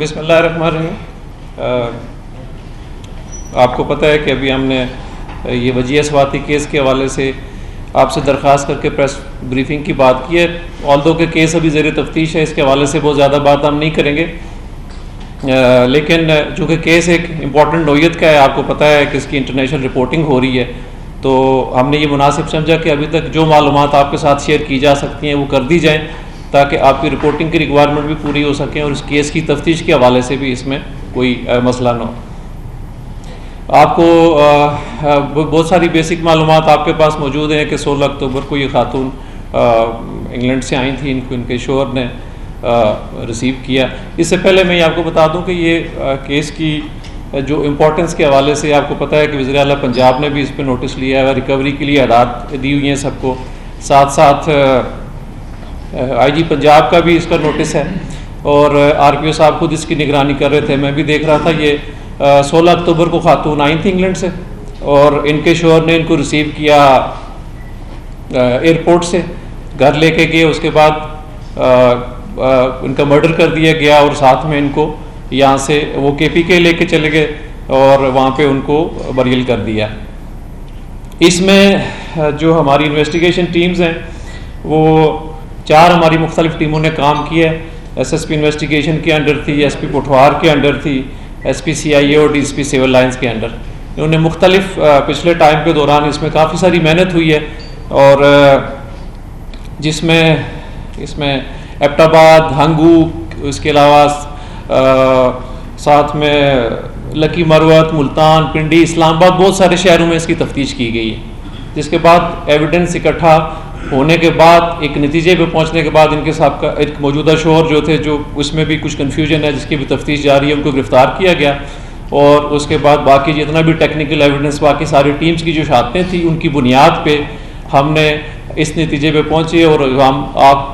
बिस्मिल्लाहिर्रहमानिर्रहीम। आपको पता है कि अभी हमने ये वजीह स्वाति केस के हवाले से आपसे दरख्वास्त करके प्रेस ब्रीफिंग की बात की है। ऑल्दो के केस अभी ज़ेर तफ्तीश है, इसके हवाले से बहुत ज़्यादा बात हम नहीं करेंगे, लेकिन चूँकि केस एक इम्पॉर्टेंट नोयत का है, आपको पता है कि इसकी इंटरनेशनल रिपोर्टिंग हो रही है, तो हमने ये मुनासिब समझा कि अभी तक जो मालूमात आपके साथ शेयर की जा सकती हैं वो कर दी जाएँ, ताकि आपकी रिपोर्टिंग की रिक्वायरमेंट भी पूरी हो सकें और इस केस की तफ्तीश के हवाले से भी इसमें कोई मसला ना हो। आपको बहुत सारी बेसिक मालूमात आपके पास मौजूद हैं कि 16 अक्टूबर को ये खातून इंग्लैंड से आई थी, इनको इनके शोहर ने रिसीव किया। इससे पहले मैं ये आपको बता दूं कि ये केस की जो इम्पोर्टेंस के हवाले से आपको पता है कि वज़ीर आला पंजाब ने भी इस पर नोटिस लिया है, रिकवरी के लिए हदायत दी हुई हैं सबको, साथ साथ IG पंजाब का भी इसका नोटिस है और RPO साहब खुद इसकी निगरानी कर रहे थे। मैं भी देख रहा था, ये 16 अक्टूबर को खातून आई थी इंग्लैंड से और इनके शोहर ने इनको रिसीव किया एयरपोर्ट से, घर लेके गए, उसके बाद इनका मर्डर कर दिया गया और साथ में इनको यहाँ से वो KPK लेके चले गए और वहाँ पे उनको बरियल कर दिया। इसमें जो हमारी इन्वेस्टिगेशन टीम्स हैं वो 4 हमारी मुख्तलिफ टीमों ने काम किया है। SSP इन्वेस्टिगेशन के अंडर थी, SP पुठवार के अंडर थी, SP CIA और DSP सिविल लाइन्स के अंडर। इन्होंने मुख्तलिफ पिछले टाइम के दौरान इसमें काफ़ी सारी मेहनत हुई है और इसमें एबटाबाद, हंगू, इसके अलावा साथ में लकी मरवत, मुल्तान, पिंडी, इस्लामाबाद, बहुत सारे शहरों में इसकी तफ्तीश की गई है। जिसके बाद एविडेंस इकट्ठा होने के बाद एक नतीजे पे पहुंचने के बाद इनके साहब का एक मौजूदा शोहर जो थे, जो उसमें भी कुछ कन्फ्यूजन है जिसकी भी तफ्तीश जारी है, उनको गिरफ़्तार किया गया और उसके बाद बाकी जितना भी टेक्निकल एविडेंस बाकी सारी टीम्स की जो शहादतें थी उनकी बुनियाद पे हमने इस नतीजे पे पहुंचे और हम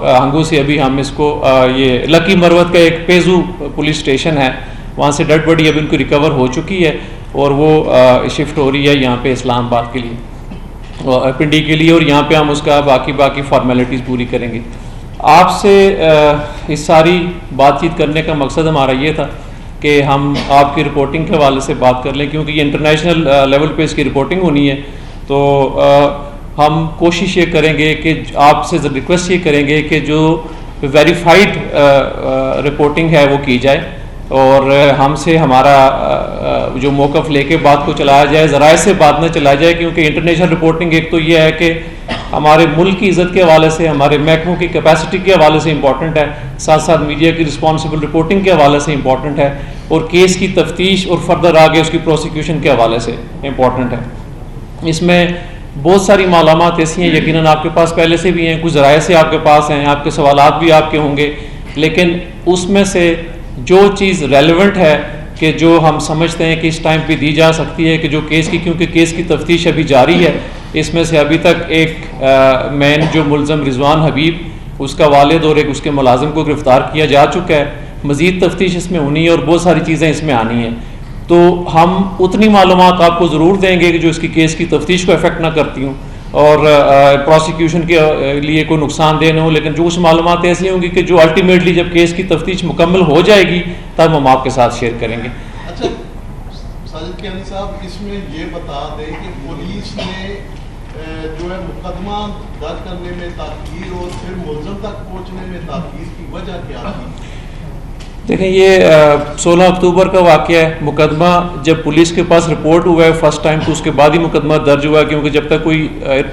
हंगू से अभी हम इसको ये लकी मरवत का एक पेजू पुलिस स्टेशन है, वहाँ से डेड बॉडी अभी उनको रिकवर हो चुकी है और वो शिफ्ट हो रही है यहाँ पे इस्लामाबाद के लिए, पिंडी के लिए, और यहाँ पे हम उसका बाकी फॉर्मेलिटीज़ पूरी करेंगे। आपसे इस सारी बातचीत करने का मकसद हमारा ये था कि हम आपकी रिपोर्टिंग के हवाले से बात कर लें, क्योंकि ये इंटरनेशनल लेवल पे इसकी रिपोर्टिंग होनी है, तो हम कोशिश ये करेंगे कि आपसे रिक्वेस्ट ये करेंगे कि जो वेरीफाइड रिपोर्टिंग है वो की जाए और हमसे हमारा जो मौक़िफ़ लेके बात को चलाया जाए, ज़राए से बात न चलाया जाए, क्योंकि इंटरनेशनल रिपोर्टिंग एक तो ये है कि हमारे मुल्क की इज़्ज़त के हवाले से, हमारे महकमों की कैपेसिटी के हवाले से इम्पॉर्टेंट है, साथ साथ मीडिया की रिस्पॉन्सिबल रिपोर्टिंग के हवाले से इम्पॉर्टेंट है और केस की तफ्तीश और फर्दर आगे उसकी प्रोसिक्यूशन के हवाले से इम्पॉर्टेंट है। इसमें बहुत सारी मालूमात ऐसी हैं, यकीनन आपके पास पहले से भी हैं, कुछ ज़राए से आपके पास हैं, आपके सवालात भी आपके होंगे, लेकिन उसमें से जो चीज़ रेलेवेंट है कि जो हम समझते हैं कि इस टाइम पे दी जा सकती है कि जो केस की, क्योंकि केस की तफ्तीश अभी जारी है, इसमें से अभी तक एक मेन जो मुलज़म रिजवान हबीब, उसका वालिद और एक उसके मुलाजिम को गिरफ़्तार किया जा चुका है। मज़ीद तफ्तीश इसमें होनी है और बहुत सारी चीज़ें इसमें आनी हैं, तो हम उतनी मालूमात आपको ज़रूर देंगे कि जो इसकी केस की तफ्तीश को अफेक्ट ना करती हूँ और प्रोसिक्यूशन के लिए कोई नुकसान देना हो, लेकिन जो कुछ मालूमात ऐसी होंगी कि जो अल्टीमेटली जब केस की तफ्तीश मुकम्मल हो जाएगी तब हम आपके साथ शेयर करेंगे। अच्छा साजिद कियानी साहब, इसमें ये बता दें कि पुलिस ने जो है मुकदमा दर्ज करने में ताख़ीर और फिर मुलज़म तक पहुँचने में ताख़ीर की वजह क्या थी? देखें, ये 16 अक्टूबर का वाक़या है। मुकदमा जब पुलिस के पास रिपोर्ट हुआ है फर्स्ट टाइम, तो उसके बाद ही मुकदमा दर्ज हुआ, क्योंकि जब तक कोई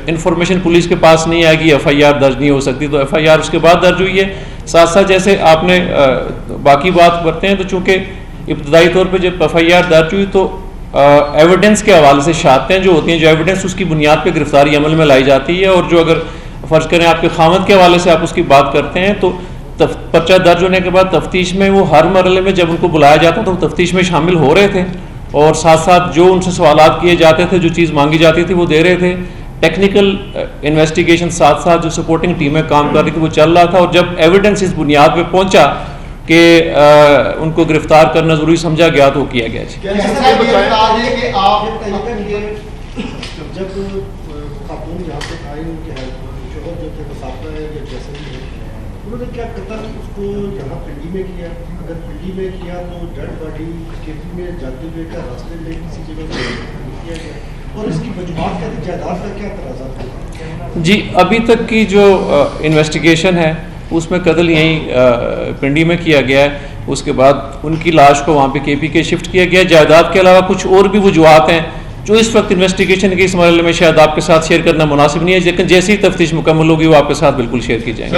इन्फॉर्मेशन पुलिस के पास नहीं आएगी FIR दर्ज नहीं हो सकती, तो FIR उसके बाद दर्ज हुई है। साथ साथ जैसे आपने बाकी बात करते हैं, तो चूँकि इब्तदाई तौर पर जब FIR दर्ज हुई तो एविडेंस के हवाले से शहादतें जो होती हैं, जो एविडेंस उसकी बुनियाद पर गिरफ्तारी अमल में लाई जाती है, और जो अगर फ़र्ज़ करें आपके खामद के हवाले से आप उसकी बात करते हैं, तो पर्चा दर्ज होने के बाद तफ्तीश में वो हर मरहले में जब उनको बुलाया जाता तो तफ्तीश में शामिल हो रहे थे और साथ साथ जो उनसे सवालात किए जाते थे, जो चीज़ मांगी जाती थी वो दे रहे थे। टेक्निकल इन्वेस्टिगेशन साथ साथ जो सपोर्टिंग टीमें काम कर रही थी वो चल रहा था, और जब एविडेंस इस बुनियाद पे पहुंचा कि उनको गिरफ्तार करना ज़रूरी समझा गया तो किया गया। उन्होंने क्या कतल तो यहाँ पिंडी में किया, अगर पिंडी में किया तो डेड बॉडी केपी में जाते हुए का रास्ते में किसी जगह पे किया गया, और इसकी वजूहत क्या थी, जायदाद का क्या तराजा था? जी, अभी तक की जो इन्वेस्टिगेशन है उसमें कत्ल यहीं पिंडी में किया गया है। उसके बाद उनकी लाश को वहाँ पे केपी के शिफ्ट किया गया। जायदाद के अलावा कुछ और भी वजूहत हैं जो इस वक्त इन्वेस्टिगेशन के इस मरहले में शायद आपके साथ शेयर करना मुनासिब नहीं है, लेकिन जैसे ही तफ्तीश मुकम्मल होगी वो आपके साथ बिल्कुल शेयर की जाएगी।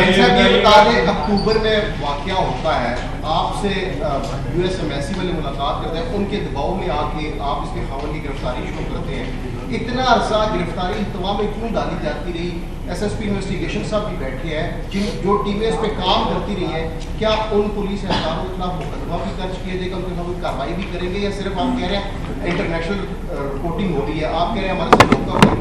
अक्टूबर में वाकया होता है, आपसे यूएस एम्बेसी वाले मुलाकात करते हैं, उनके दबाव में आके आप इसके खबर की गिरफ्तारी शुरू करते हैं। इतना अरसा गिरफ्तारी तमाम में क्यों डाली जाती रही? एसएसपी इन्वेस्टिगेशन साहब भी बैठे हैं, जो टीमें इस पे काम करती रही हैं, क्या उन पुलिस एहलकारों के खिलाफ मुकदमा भी दर्ज किया जाएगा, उनके खिलाफ कार्रवाई भी करेंगे, या सिर्फ आप कह रहे हैं इंटरनेशनल रिपोर्टिंग हो रही है, आप कह रहे हैं हमारे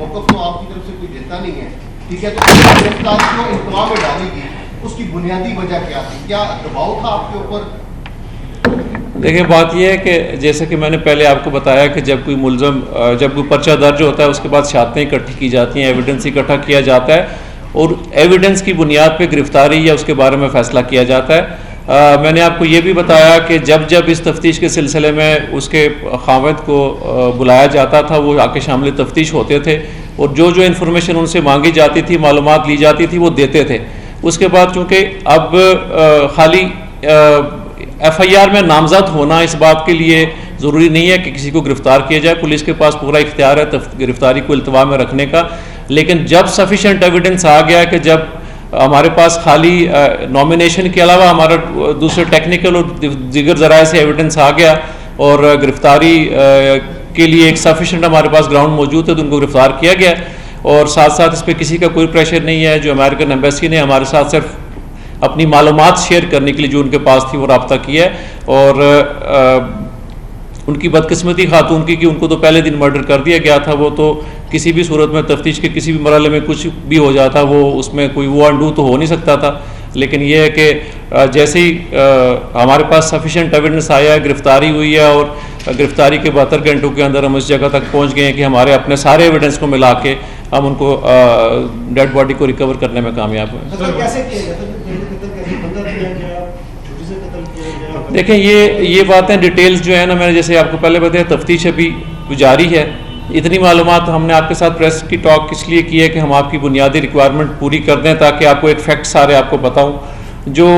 मौक़िफ़ तो आपकी तरफ से कोई देता नहीं है, ठीक है, तो गिरफ्तारी को इंतजाम में डालेगी, उसकी बुनियादी वजह क्या थी? क्या दबाव था आपके ऊपर? देखिए, बात यह है कि जैसे कि मैंने पहले आपको बताया कि जब कोई मुलज़म जब कोई पर्चा दर्ज होता है उसके बाद शहादतें इकट्ठी की जाती हैं, एविडेंस इकट्ठा किया जाता है और एविडेंस की बुनियाद पे गिरफ्तारी या उसके बारे में फ़ैसला किया जाता है। मैंने आपको ये भी बताया कि जब जब इस तफ्तीश के सिलसिले में उसके खाविद को बुलाया जाता था वो आके शामिल तफ्तीश होते थे और जो जो इन्फॉर्मेशन उनसे मांगी जाती थी, मालूमात ली जाती थी, वो देते थे। उसके बाद चूँकि अब खाली FIR में नामजद होना इस बात के लिए ज़रूरी नहीं है कि किसी को गिरफ़्तार किया जाए। पुलिस के पास पूरा इख्तियार है गिरफ़्तारी को इल्तवा में रखने का, लेकिन जब सफिशेंट एविडेंस आ गया कि जब हमारे पास खाली नॉमिनेशन के अलावा हमारा दूसरे टेक्निकल और दीगर ज़राए से एविडेंस आ गया और गिरफ़्तारी के लिए एक सफिशेंट हमारे पास ग्राउंड मौजूद है, तो उनको गिरफ़्तार किया गया। और साथ साथ इस पर किसी का कोई प्रेशर नहीं है। जो अमेरिकन एम्बेसी ने हमारे साथ सिर्फ अपनी मालूमात शेयर करने के लिए जो उनके पास थी वो रब्ता किया है, और उनकी बदकिस्मती खातून की कि उनको तो पहले दिन मर्डर कर दिया गया था। वो तो किसी भी सूरत में तफ्तीश के किसी भी मरहले में कुछ भी हो जाता, वो उसमें कोई वो अनडू तो हो नहीं सकता था। लेकिन ये है कि जैसे ही हमारे पास सफिशेंट एविडेंस आया, गिरफ्तारी हुई है और गिरफ्तारी के 72 घंटों के अंदर हम इस जगह तक पहुंच गए हैं कि हमारे अपने सारे एविडेंस को मिला के हम उनको डेड बॉडी को रिकवर करने में कामयाब हुए। देखें, ये बातें डिटेल्स जो है ना, मैंने जैसे आपको पहले बताया तफ्तीश अभी जारी है। इतनी मालूमात हमने आपके साथ प्रेस की टॉक इसलिए की है कि हम आपकी बुनियादी रिक्वायरमेंट पूरी कर दें ताकि आपको एक फैक्ट सारे आपको बताऊं। जो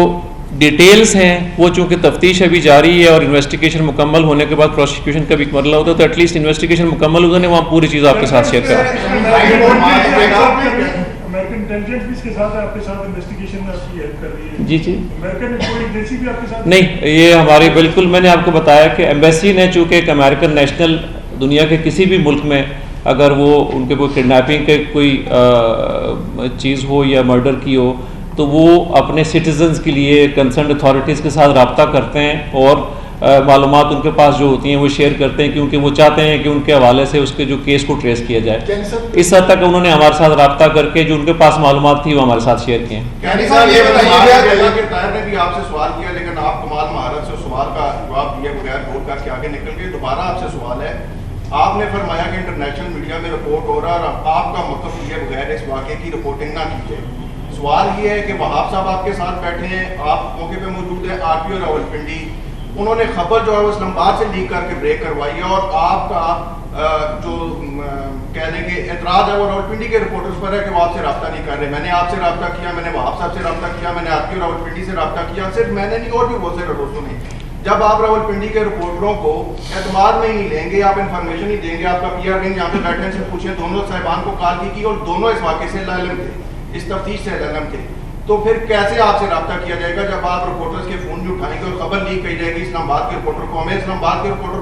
डिटेल्स हैं वो चूँकि तफ्तीश अभी जारी है और इन्वेस्टिगेशन मुकम्मल होने के बाद प्रोसिक्यूशन का भी मरला होता है, तो एटलीस्ट इन्वेस्टिगेशन मुकम्मल होने में वहाँ पूरी चीज़ आपके साथ शेयर करें। अमेरिकन इंटेलिजेंस भी इसके साथ है, आपके साथ इन्वेस्टिगेशन में आपकी हेल्प कर रही है? जी जी। अमेरिकन कोई एजेंसी भी आपके साथ? नहीं, ये हमारी बिल्कुल, मैंने आपको बताया कि एम्बेसी ने चूँकि एक अमेरिकन नेशनल दुनिया के किसी भी मुल्क में अगर वो उनके कोई किडनैपिंग के कोई चीज़ हो या मर्डर की हो तो वो अपने सिटीजन्स के लिए कंसर्न अथॉरिटीज़ के साथ रब्ता करते हैं और मालूमात उनके पास जो होती हैं वो शेयर करते हैं, क्योंकि वो चाहते हैं कि उनके हवाले से उसके जो केस को ट्रेस किया जाए। इस हद तक उन्होंने हमारे साथ रब्ता करके जो उनके पास मालूमात थी वो हमारे साथ शेयर किए हैं। आपसे सवाल किया लेकिन आप कमाल महारत से सवाल का जवाब दिए बगैर ब्रॉडकास्ट के आगे निकल गए। दोबारा आपसे सवाल है, आपने फरमाया कि इंटरनेशनल मीडिया में रिपोर्ट हो रहा है और आपका मौक़िफ़ लिए बगैर इस वाक़े की रिपोर्टिंग ना की जाए। सवाल ये है कि वहाब साहब आपके साथ बैठे हैं, आप मौके पे मौजूद हैं, RPO रावलपिंडी, उन्होंने खबर जो है वो इस्लामाबाद से लीक करके ब्रेक करवाई है और आपका जो कह लें कि एतराज़ है वो रावलपिंडी के रिपोर्टर्स पर है कि वो आपसे रब्ता नहीं कर रहे। मैंने आपसे रब्ता किया, मैंने वहाब साहब से रब्ता किया, मैंने RPO रावलपिंडी से रब्ता किया, सिर्फ मैंने नहीं और भी बहुत से दोस्तों ने। जब आप रावलपिंडी के रिपोर्टरों को एतमाद में ही नहीं लेंगे, आप इन्फॉर्मेशन ही देंगे, आपका PR विंग यहाँ पे बैठने से पूछें, दोनों साहिबान को कॉल की और दोनों इस वाक़े से लाइलम थे, इस तफ्तीश से लाइलम थे, तो फिर कैसे आपसे रब्ता किया जाएगा जब आप रिपोर्टर्स के फ़ोन भी उठाएंगे और खबर लीक की जाएगी इस्लामाबाद के रिपोर्टर को? हमें इस्लामाबाद के रिपोर्टर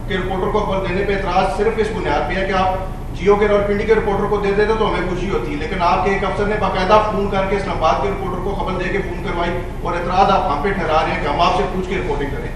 पे रिपोर्टर को खबर देने पे एतराज़ सिर्फ इस बुनियाद पे है कि आप जियो के रावलपिंडी के रिपोर्टर को दे देते तो हमें खुशी होती है, लेकिन आपके एक अफसर ने बाकायदा फ़ोन करके इस्लामाबाद के रिपोर्टर को खबर दे के फ़ोन करवाई और एतराज़ आप हम पे ठहरा रहे हैं कि हम आपसे पूछ के रिपोर्टिंग करें।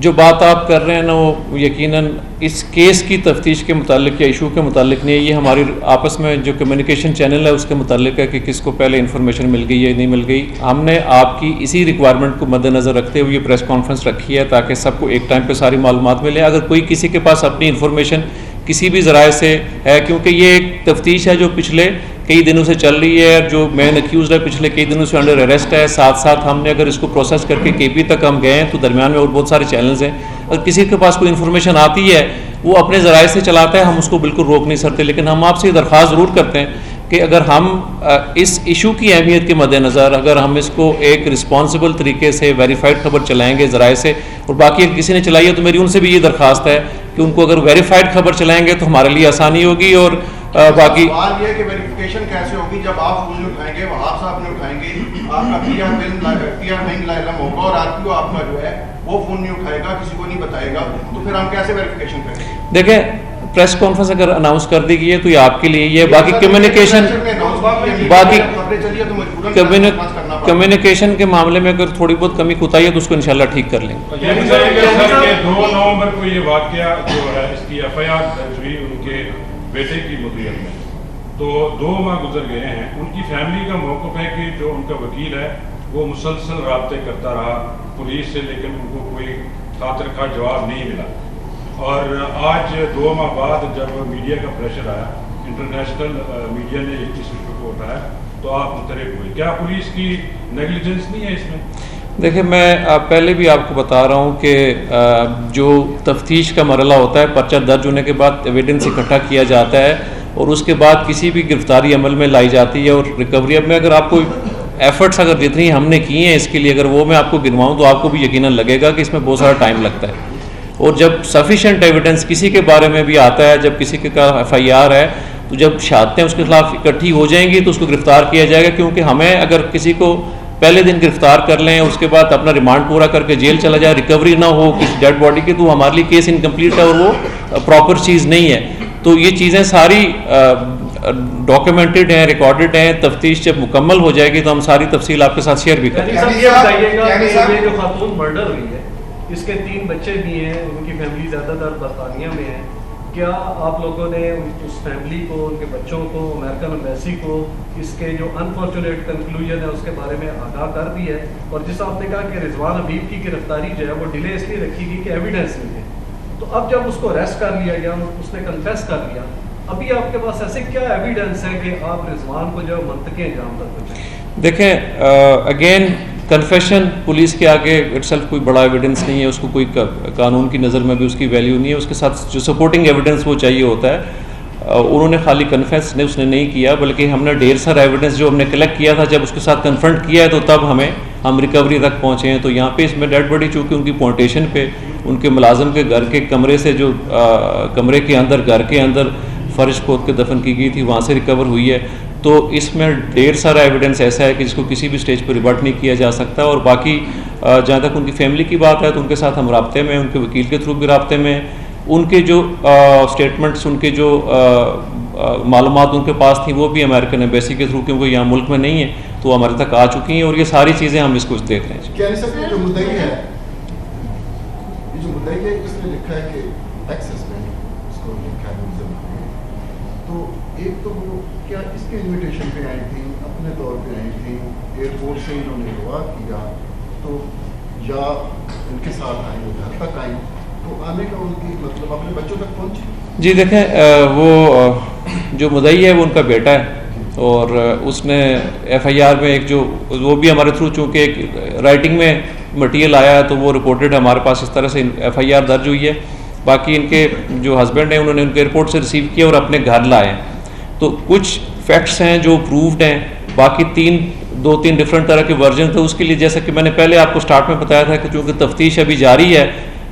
जो बात आप कर रहे हैं ना वो यकीनन इस केस की तफ्तीश के मुतालिक या इशू के मुतालिक नहीं है, ये हमारी आपस में जो कम्युनिकेशन चैनल है उसके मुतालिक है कि किसको पहले इन्फॉर्मेशन मिल गई या नहीं मिल गई। हमने आपकी इसी रिक्वायरमेंट को मद्देनज़र रखते हुए ये प्रेस कॉन्फ्रेंस रखी है ताकि सबको एक टाइम पे सारी मालूमात मिले। अगर कोई किसी के पास अपनी इन्फॉर्मेशन किसी भी ज़राए से है, क्योंकि ये एक तफ्तीश है जो पिछले कई दिनों से चल रही है। जो मेन अक्यूज़ है पिछले कई दिनों से अंडर अरेस्ट है। साथ साथ हमने अगर इसको प्रोसेस करके KP तक हम गए हैं तो दरमियान में और बहुत सारे चैनल्स हैं। अगर किसी के पास कोई इन्फॉर्मेशन आती है वो अपने ज़राए से चलाता है, हम उसको बिल्कुल रोक नहीं सकते। लेकिन हम आपसे ये दरख्वास्त ज़रूर करते हैं कि अगर हम इस इशू की अहमियत के मद्देनज़र अगर हम इसको एक रिस्पॉन्सिबल तरीके से वेरीफाइड खबर चलाएंगे ज़राए से, और बाकी अगर किसी ने चलाई है तो मेरी उनसे भी ये दरख्वास्त है कि उनको अगर वेरीफाइड खबर चलाएंगे तो हमारे लिए आसानी होगी। और बाकी सवाल ये है कि वेरिफिकेशन कैसे होगी जब आप फोन उठाएंगे, वहाब साहब ने उठाएंगे, आपका PR होगा और RPO आपका जो है वो फोन नहीं उठाएगा, किसी को नहीं बताएगा, तो फिर हम कैसे वेरिफिकेशन करेंगे? देखें, प्रेस कॉन्फ्रेंस अगर अनाउंस कर दी गई है तो ये आपके लिए ही है। बाकी कम्युनिकेशन के मामले में अगर थोड़ी बहुत कमी कुताही है तो उसको इंशाल्लाह ठीक कर लेंगे। 2 नवंबर को ये वाकया जो है इसकी FIR दर्ज हुई उनके बेटे की मुद्दत में, तो 2 माह गुजर गए हैं। उनकी फैमिली का मौक़िफ़ है कि जो उनका वकील है वो मुसलसल राब्ते करता रहा पुलिस से, लेकिन उनको कोई खातिर खा जवाब नहीं मिला। और आज 2 माह बाद जब मीडिया का प्रेशर आया, इंटरनेशनल मीडिया ने इस इशू को उठाया, तो आप मुतरफ हुए। क्या पुलिस की नेग्लिजेंस नहीं है इसमें? देखिए, मैं पहले भी आपको बता रहा हूँ कि जो तफ्तीश का मरला होता है, पर्चा दर्ज होने के बाद एविडेंस इकट्ठा किया जाता है और उसके बाद किसी भी गिरफ्तारी अमल में लाई जाती है और रिकवरी। अब में अगर आपको एफर्ट्स अगर जितनी हमने किए हैं इसके लिए अगर वो मैं आपको गिनवाऊँ तो आपको भी यकीनन लगेगा कि इसमें बहुत सारा टाइम लगता है। और जब सफिशेंट एविडेंस किसी के बारे में भी आता है, जब किसी के FIR है, तो जब शहादतें उसके खिलाफ इकट्ठी हो जाएंगी तो उसको गिरफ्तार किया जाएगा। क्योंकि हमें अगर किसी को पहले दिन गिरफ्तार कर लें, उसके बाद अपना रिमांड पूरा करके जेल चला जाए, रिकवरी ना हो किसी डेड बॉडी की, तो हमारे लिए केस इनकम्प्लीट है और वो प्रॉपर चीज़ नहीं है। तो ये चीज़ें सारी डॉक्यूमेंटेड हैं, रिकॉर्डेड हैं। तफ्तीश जब मुकम्मल हो जाएगी तो हम सारी तफसील आपके साथ शेयर भी करेंगे। ये जो खातून मर्डर हुई है, इसके 3 बच्चे भी हैं, उनकी फैमिली ज़्यादातर बरतानिया में है। क्या आप लोगों ने उस फैमिली को, उनके बच्चों को, अमेरिकन एम्बेसी को इसके जो अनफॉर्चुनेट कंक्लूजन है उसके बारे में आगाह कर दिया है? और जिस आपने कहा कि रिजवान हबीब की गिरफ्तारी जो है वो डिले इसलिए रखी गई कि एविडेंस नहीं है, तो अब जब उसको अरेस्ट कर लिया गया, उसने कन्फेस कर लिया, अभी आपके पास ऐसे क्या एविडेंस है कि आप रिजवान को जो मंतके अंजाम तक पहुँचाएं? देखें, अगेन कन्फेशन पुलिस के आगे इटसेल्फ कोई बड़ा एविडेंस नहीं है, उसको कोई कानून की नज़र में भी उसकी वैल्यू नहीं है। उसके साथ जो सपोर्टिंग एविडेंस वो चाहिए होता है। उन्होंने खाली कन्फेस ने उसने नहीं किया, बल्कि हमने ढेर सारा एविडेंस जो हमने कलेक्ट किया था, जब उसके साथ कन्फ्रंट किया है तो तब हम रिकवरी तक पहुँचे हैं। तो यहाँ पे इसमें डेड बॉडी चूँकि उनकी पॉइंटेशन पे उनके मुलाजम के घर के कमरे से जो कमरे के अंदर, घर के अंदर फर्श खोद के दफन की गई थी, वहाँ से रिकवर हुई है। तो इसमें ढेर सारा एविडेंस ऐसा है कि जिसको किसी भी स्टेज पर रिबट नहीं किया जा सकता। और बाकी जहाँ तक उनकी फैमिली की बात है तो उनके साथ हम राब्ते में, उनके वकील के थ्रू भी राब्ते में, उनके जो स्टेटमेंट्स, उनके जो मालूमात उनके पास थी वो भी अमेरिकन एम्बेसी के थ्रू, क्योंकि यहाँ मुल्क में नहीं है, तो हमारे तक आ चुकी हैं। और ये सारी चीज़ें हम इसको देख रहे हैं। क्या सर, जो मुद्दई है, इसने लिखा है कि इसको लिखा है, तो एक तो वो क्या इसके इन्विटेशन पे आई थी, अपने तौर पे आई थी, एयरपोर्ट से इन्होंने दुआ किया, तो या इनके साथ आई, घर तक आई, तो आने का उनकी मतलब अपने बच्चों तक पहुंची? जी देखें, वो जो मुद्दई है वो उनका बेटा है और उसने FIR में एक जो वो भी हमारे थ्रू चूँकि एक राइटिंग में मटीरियल आया है तो वो रिपोर्टेड हमारे पास इस तरह से FIR दर्ज हुई है। बाकी इनके जो हस्बैंड हैं उन्होंने उनके एयरपोर्ट से रिसीव किया और अपने घर लाए। तो कुछ फैक्ट्स हैं जो प्रूव्ड हैं, बाकी 2-3 डिफरेंट तरह के वर्जन थे। उसके लिए जैसा कि मैंने पहले आपको स्टार्ट में बताया था कि चूँकि तफ्तीश अभी जारी है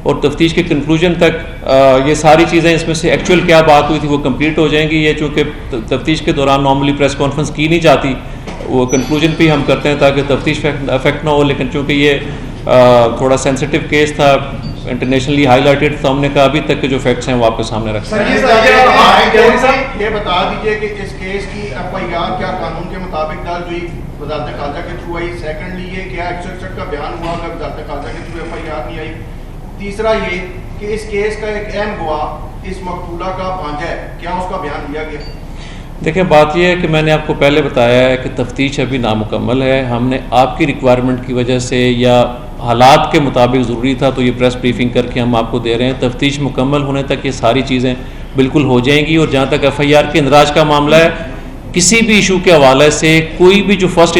और तफ्तीश के कंक्लूजन तक ये सारी चीज़ें, इसमें से एक्चुअल क्या बात हुई थी वो कंप्लीट हो जाएंगी। ये चूँकि तफ्तीश के दौरान नॉर्मली प्रेस कॉन्फ्रेंस की नहीं जाती, वो कंक्लूजन पे हम करते हैं ताकि तफ्तीश अफेक्ट ना हो। लेकिन चूँकि ये थोड़ा सेंसिटिव केस था, इंटरनेशनली हाईलाइटेड, तो हमने कहा अभी तक के जो फैक्ट्स हैं वो आपके सामने रखें। ये बता दीजिए कि इस केस की FIR क्या कानून के मुताबिक दर्ज हुई, वज़ारत ख़ारजा के थ्रू आई? सेकंडली ये क्या 161 का बयान हुआ अगर वज़ारत ख़ारजा के थ्रू FIR नहीं आई? तीसरा ये कि इस केस का एक अहम गवाह इस मकतूला का भांजा है, क्या उसका बयान लिया गया? देखिए, बात यह है कि मैंने आपको पहले बताया है कि तफ्तीश अभी नामुकम्मल है। हमने आपकी रिक्वायरमेंट की वजह से या हालात के मुताबिक ज़रूरी था तो ये प्रेस ब्रीफिंग करके हम आपको दे रहे हैं। तफ्तीश मुकम्मल होने तक ये सारी चीज़ें बिल्कुल हो जाएंगी। और जहाँ तक FIR के इंदराज का मामला है, किसी भी इशू के हवाले से कोई भी जो फर्स्ट